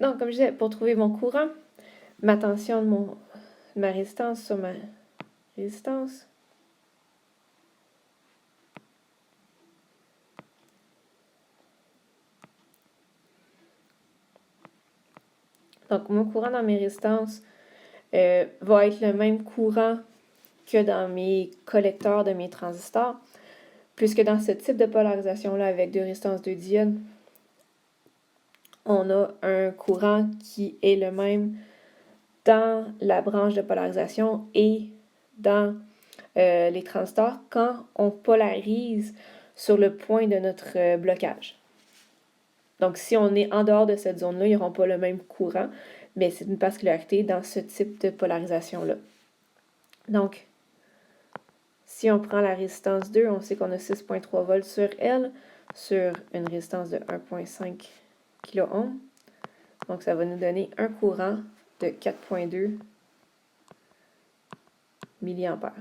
Donc, comme je disais, pour trouver mon courant, ma tension de ma résistance sur ma résistance. Donc, mon courant dans mes résistances va être le même courant que dans mes collecteurs de mes transistors, puisque dans ce type de polarisation-là, avec deux résistances, deux diodes, on a un courant qui est le même dans la branche de polarisation et dans les transistors quand on polarise sur le point de notre blocage. Donc, si on est en dehors de cette zone-là, ils n'auront pas le même courant, mais c'est une particularité dans ce type de polarisation-là. Donc, si on prend la résistance 2, on sait qu'on a 6,3 volts sur elle, sur une résistance de 1,5 kΩ. Donc, ça va nous donner un courant de 4,2 mA.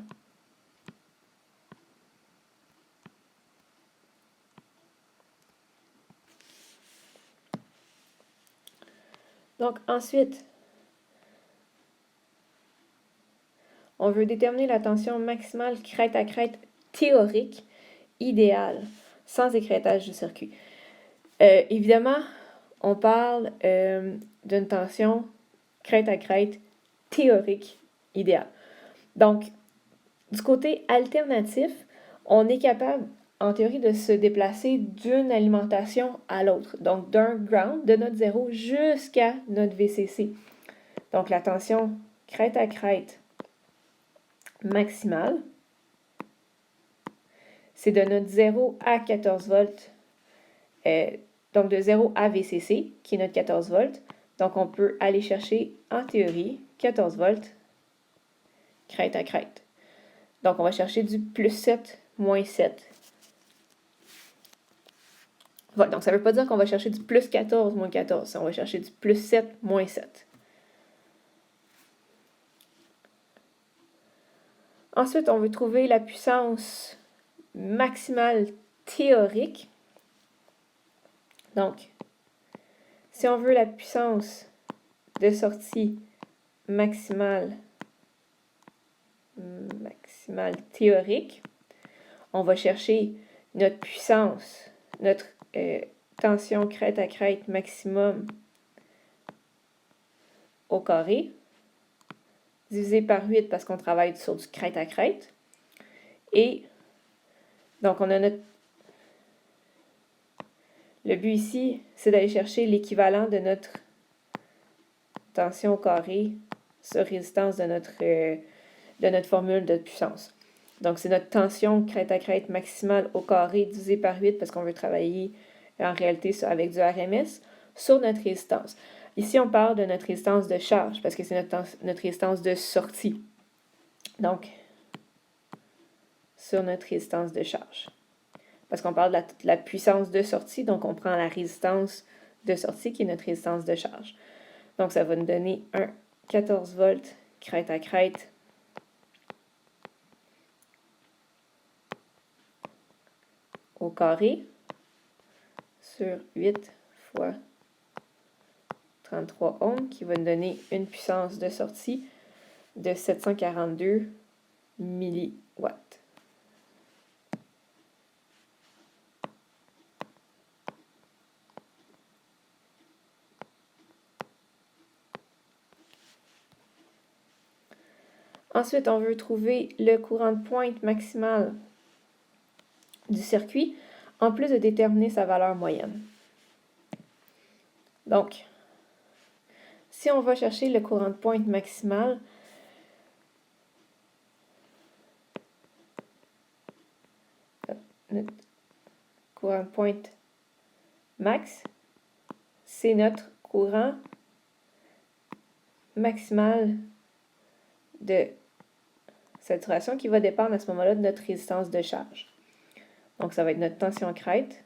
Donc, ensuite, on veut déterminer la tension maximale crête à crête théorique idéale, sans écrêtage du circuit. Évidemment, on parle d'une tension crête à crête théorique idéale. Donc, du côté alternatif, on est capable, en théorie, de se déplacer d'une alimentation à l'autre. Donc, d'un ground, de notre zéro, jusqu'à notre VCC. Donc, la tension crête à crête maximale, c'est de notre 0 à 14 volts. Donc, de 0 à VCC, qui est notre 14 volts. Donc, on peut aller chercher, en théorie, 14 volts crête à crête. Donc, on va chercher du plus 7, moins 7. Voilà, donc ça ne veut pas dire qu'on va chercher du plus 14, moins 14. On va chercher du plus 7, moins 7. Ensuite, on veut trouver la puissance maximale théorique. Donc, si on veut la puissance de sortie maximale théorique, on va chercher notre puissance, notre tension crête à crête maximum au carré, divisé par 8 parce qu'on travaille sur du crête à crête. Et donc, on a notre... Le but ici, c'est d'aller chercher l'équivalent de notre tension au carré sur résistance de notre formule de puissance. Donc, c'est notre tension crête à crête maximale au carré divisé par 8 parce qu'on veut travailler en réalité avec du RMS sur notre résistance. Ici, on parle de notre résistance de charge parce que c'est notre résistance de sortie. Donc, sur notre résistance de charge. Parce qu'on parle de la puissance de sortie, donc on prend la résistance de sortie qui est notre résistance de charge. Donc, ça va nous donner un 14 volts crête à crête au carré sur 8 fois 33 ohms qui va nous donner une puissance de sortie de 742 milliwatts. Ensuite, on veut trouver le courant de pointe maximal du circuit, en plus de déterminer sa valeur moyenne. Donc, si on va chercher le courant de pointe maximal, notre courant de pointe max, c'est notre courant maximal de saturation qui va dépendre à ce moment-là de notre résistance de charge. Donc, ça va être notre tension crête,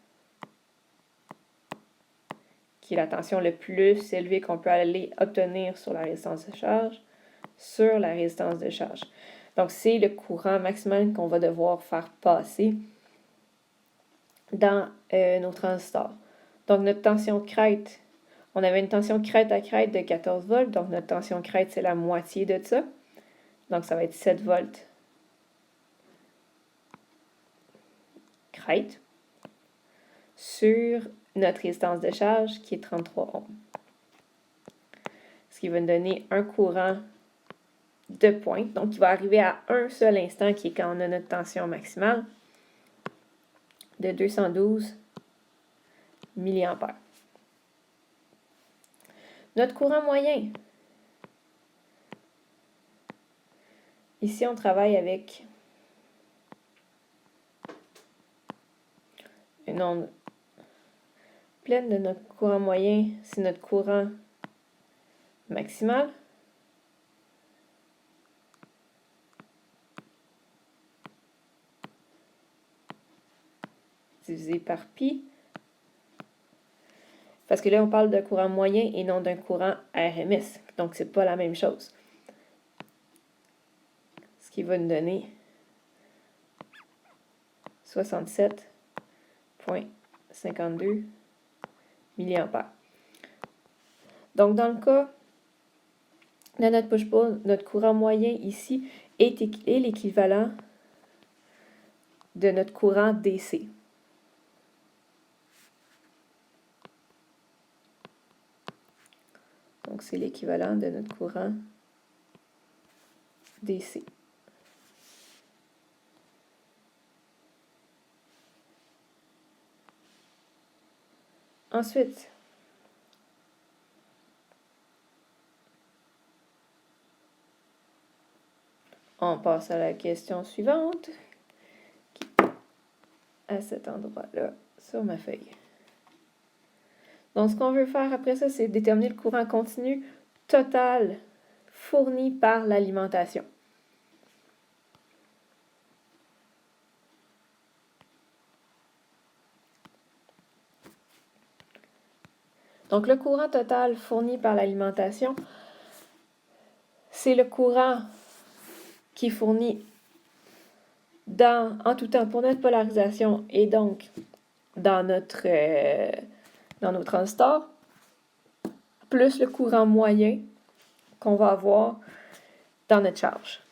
qui est la tension le plus élevée qu'on peut aller obtenir sur la résistance de charge, sur la résistance de charge. Donc, c'est le courant maximal qu'on va devoir faire passer dans nos transistors. Donc, notre tension crête On avait une tension crête à crête de 14 volts, donc notre tension crête, c'est la moitié de ça. Donc, ça va être 7 volts crête sur notre résistance de charge qui est 33 ohms. Ce qui va nous donner un courant de pointe, donc qui va arriver à un seul instant, qui est quand on a notre tension maximale, de 212 mA. Notre courant moyen. Ici, on travaille avec une onde pleine de notre courant moyen, c'est notre courant maximal. Divisé par pi. Parce que là, on parle d'un courant moyen et non d'un courant RMS. Donc, c'est pas la même chose. Ce qui va nous donner 67,52 mA. Donc, dans le cas de notre push-pull, notre courant moyen ici est l'équivalent de notre courant DC. Donc, c'est l'équivalent de notre courant DC. Ensuite, on passe à la question suivante, qui est à cet endroit-là, sur ma feuille. Donc, ce qu'on veut faire après ça, c'est déterminer le courant continu total fourni par l'alimentation. Donc, le courant total fourni par l'alimentation, c'est le courant qui est fourni en tout temps pour notre polarisation et donc dans nos transistors, plus le courant moyen qu'on va avoir dans notre charge.